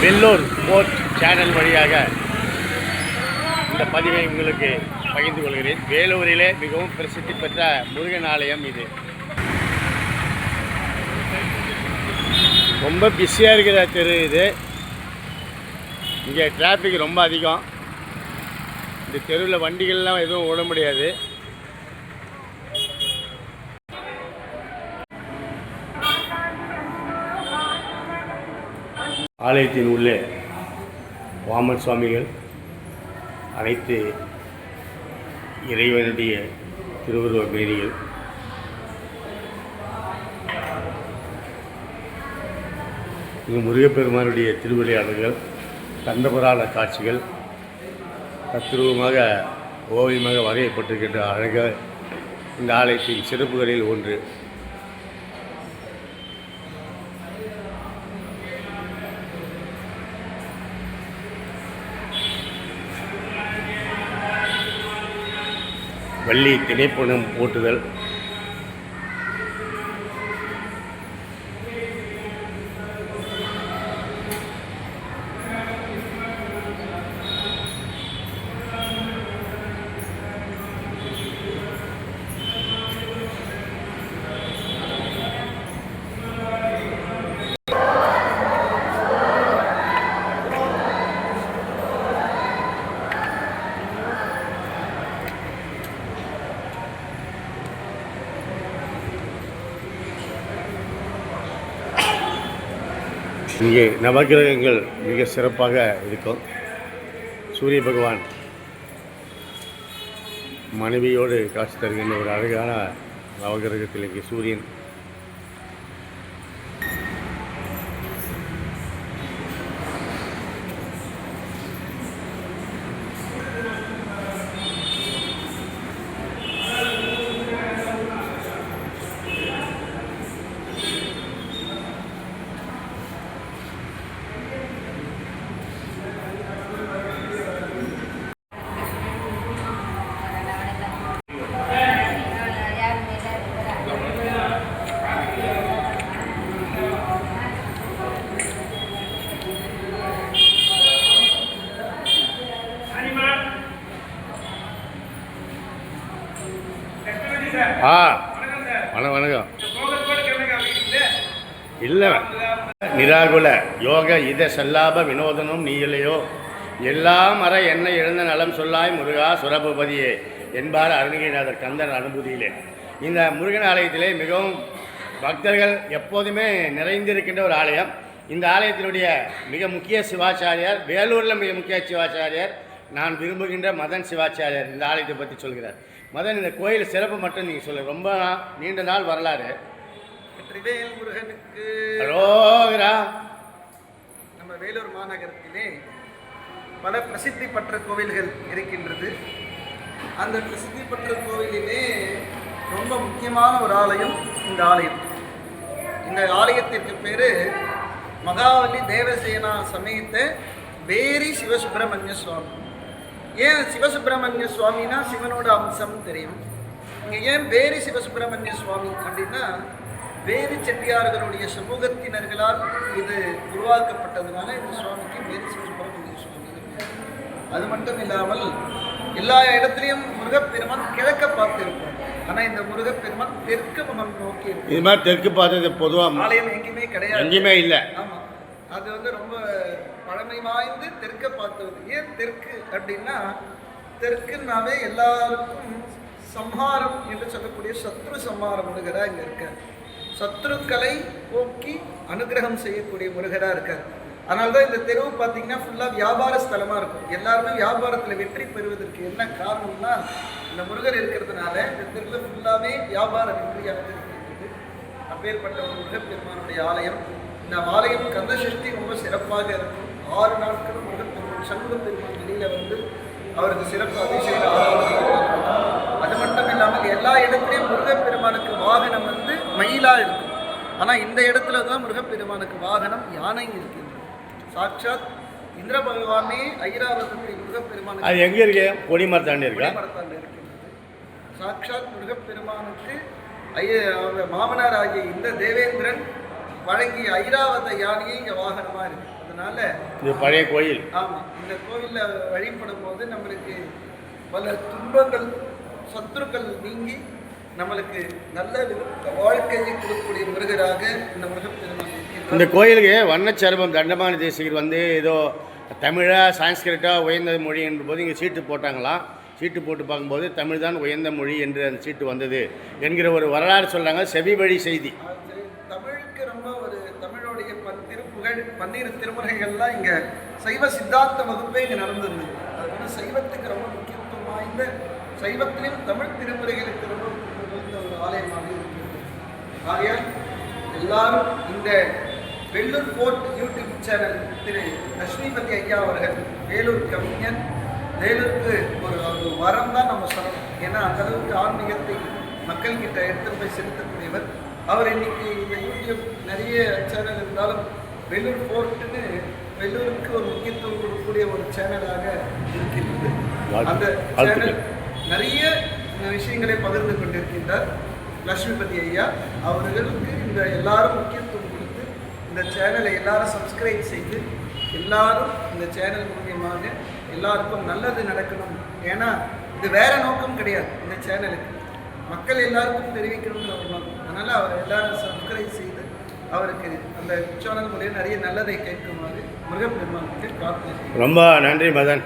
Vellur board channel வழியாக இந்த பதிவை உங்களுக்கு பகிர்ந்து கொள்கிறேன். வேலூரிலே மிகவும் பிரசித்தி பெற்ற முருகன் ஆலயம் இது. ரொம்ப பிஸியாக இருக்கிற தெரு இது. இங்கே டிராஃபிக் ரொம்ப அதிகம். இந்த தெருவில் வண்டிகள்லாம் எதுவும் ஓட முடியாது. ஆலயத்தின் உள்ளே வாமன் சுவாமிகள், அனைத்து இறைவனுடைய திருவுருவ மேனிகள், இங்கு முருகப்பெருமானுடைய திருவிளையாடல்கள், கந்தபுராண காட்சிகள் தத்ரூபமாக ஓவியமாக வரையப்பட்டிருக்கின்ற அழகாக இந்த ஆலயத்தின் சிறப்புகளில் ஒன்று. வள்ளி திணைப்பணம் ஓட்டுதல், இங்கே நவகிரகங்கள் மிக சிறப்பாக இருக்கும். சூரிய பகவான் மனைவியோடு காட்சி தருகின்ற ஒரு அழகான நவகிரகத்தில் இங்கே சூரியன். வணக்கம். இல்லை, நிராகுல யோக இத செல்லாப வினோதனும் நீ இல்லையோ, எல்லாம் அற என்ன எழுந்த நலம் சொல்லாய் முருகா சுரபதியே என்பார் அருணகிரிநாதர் கந்தன் அனுபூதியிலே. இந்த முருகன் ஆலயத்திலே மிகவும் பக்தர்கள் எப்போதுமே நிறைந்திருக்கின்ற ஒரு ஆலயம். இந்த ஆலயத்தினுடைய மிக முக்கிய சிவாச்சாரியார், வேலூரில் மிக முக்கிய சிவாச்சாரியார், நான் விரும்புகின்ற மதன் சிவாச்சாரியார் இந்த ஆலயத்தை பற்றி சொல்கிறார். மதன், இந்த கோயில் சிறப்பு மட்டும் நீங்கள் சொல்ல. ரொம்ப நீண்ட நாள் வரலாறு. முருகனுக்கு நம்ம வேலூர் மாநகரத்திலே பல பிரசித்தி பெற்ற கோவில்கள் இருக்கின்றது. அந்த பிரசித்தி பெற்ற கோவிலிலே ரொம்ப முக்கியமான ஒரு ஆலயம் இந்த ஆலயம். இந்த ஆலயத்திற்கு பேர் மகாவலி தேவசேனா சமேத வேரி சிவசுப்பிரமணிய சுவாமி. ஏன் சிவசுப்பிரமணிய சுவாமினா சிவனோட அம்சம் தெரியும். இங்கே ஏன் வேரி சிவசுப்பிரமணிய சுவாமி அப்படின்னா, வேரி செட்டியார்களுடைய சமூகத்தினர்களால் இது உருவாக்கப்பட்டதுனால இந்த சுவாமிக்கு வேரி சிவசுப்பிரமணிய சுவாமி. அது மட்டும் இல்லாமல் எல்லா இடத்துலையும் முருகப்பெருமான் கிழக்க பார்த்து இருப்போம். ஆனால் இந்த முருகப்பெருமான் தெற்கு முகம் நோக்கி இருக்கும். இது மாதிரி தெற்கு பார்த்து பொதுவாக ஆலயம் எங்கேயுமே கிடையாது, எங்கேயுமே இல்லை. ஆமாம், அது ரொம்ப பழமை வாய்ந்து தெற்க பார்த்தது. ஏன் தெற்கு அப்படின்னா, தெற்குனாவே எல்லாருக்கும் சம்ஹாரம் என்று சொல்லக்கூடிய சத்ரு சம்ஹார முருகராக இங்கே இருக்கார். சத்ருக்களை போக்கி அனுகிரகம் செய்யக்கூடிய முருகராக இருக்கார். அதனால தான் இந்த தெருவு பார்த்தீங்கன்னா ஃபுல்லாக வியாபார ஸ்தலமாக இருக்கும். எல்லாருமே வியாபாரத்தில் வெற்றி பெறுவதற்கு என்ன காரணம்னா, இந்த முருகர் இருக்கிறதுனால இந்த தெருவில் ஃபுல்லாகவே வியாபார வெற்றியாக இருக்கிறது. அப்பேற்பட்ட ஒரு முருகப்பெருமானுடைய ஆலயம். இந்த ஆலயம் கந்தசஷ்டி ரொம்ப சிறப்பாக இருக்கும். 6 நாட்களும் முருகப்பெருமான் சண்முக பெருமான் வெளியில் அவருக்கு சிறப்பு அபிஷேக ஆராதனை. அது மட்டும் இல்லாமல் எல்லா இடத்துலையும் முருகப்பெருமானுக்கு வாகனம் மயிலாக இருக்கும். ஆனால் இந்த இடத்துல தான் முருகப்பெருமானுக்கு வாகனம் யானை இருக்கின்றது. சாட்சாத் இந்திர பகவானே ஐராவதத்தில் முருகப்பெருமானுக்கு அது எங்கே இருக்கு? கொடிமரத்தாண்டி இருக்கா? கொடிமரத்தாண்டி இருக்கின்றது. சாட்சாத் முருகப்பெருமானுக்கு மாமனார் ஆகிய இந்த தேவேந்திரன் வழங்கிய ஐராவத யானையை இங்கே வாகனமாக இருக்குது. அதனால இது பழைய கோயில். ஆமாம், இந்த கோவிலில் வழிபடும் போது நம்மளுக்கு பல துன்பங்கள் சத்துருக்கள் நீங்கி நம்மளுக்கு நல்ல வாழ்க்கையை கொடுக்கக்கூடிய முருகராக இந்த முருகப்பெருமான் இருக்கின்றார். இந்த கோயிலுக்கு வண்ணச்சரபம் தண்டமான தேசிகர் வந்து ஏதோ தமிழா சான்ஸ்கிரிட்டா உயர்ந்த மொழி என்ற போது இங்கே சீட்டு போட்டாங்களாம். சீட்டு போட்டு பார்க்கும்போது தமிழ் தான் உயர்ந்த மொழி என்று அந்த சீட்டு வந்தது என்கிற ஒரு வரலாறு சொல்கிறாங்க. செவி வழி செய்தி. அது தமிழுக்கு ரொம்ப ஒரு தமிழோடைய திருப்புகழ் 12 திருமுறைகள்லாம் இங்கே சைவ சித்தாந்த வகுப்பே இங்கே நடந்திருந்தது. அது வந்து சைவத்துக்கு ரொம்ப முக்கியத்துவம் வாய்ந்த, சைவத்திலும் தமிழ் திருமுறைகளுக்கு ரொம்ப முக்கியத்துவம் ஒரு ஆலயமாக இருக்கிறது. ஆகையால் எல்லாரும் இந்த வெள்ளூர் ஃபோர்ட் யூடியூப் சேனல் திரு லட்சுமிபதி ஐயா அவர்கள் வேலூர் கவிஞன், வேலூருக்கு ஒரு வரம் தான் நம்ம சொல்லணும். ஏன்னா அந்த அளவுக்கு ஆன்மீகத்தை மக்கள்கிட்ட எடுத்து போய் செலுத்தக்கூடியவர் அவர். இன்னைக்கு இந்த யூடியூப் நிறைய சேனல் இருந்தாலும் வெள்ளூர் ஃபோர்ட்டுன்னு வெள்ளூருக்கு ஒரு முக்கியத்துவம் கொடுக்கக்கூடிய ஒரு சேனலாக இருக்கின்றது. அந்த சேனல் நிறைய விஷயங்களை பகிர்ந்து கொண்டிருக்கின்றார் லட்சுமிபதி ஐயா அவர்களுக்கு. இந்த எல்லாரும் முக்கியத்துவம் கொடுத்து இந்த சேனலை எல்லாரும் சப்ஸ்கிரைப் செய்து எல்லாரும் இந்த சேனல் மூலியமாக எல்லாருக்கும் நல்லது நடக்கணும். ஏன்னா இது வேற நோக்கம் கிடையாது, இந்த சேனலுக்கு மக்கள் எல்லாருக்கும் தெரிவிக்கணும்னு ஒரு நோக்கம். அதனால் அவர் எல்லாரும் சப்ஸ்கிரைப் செய்து அவருக்கு அந்த சேனல் மூலியம் நிறைய நல்லதை கேட்குமாறு முருகப்பெருமானுக்கு பிரார்த்தனை. ரொம்ப நன்றி மதன்.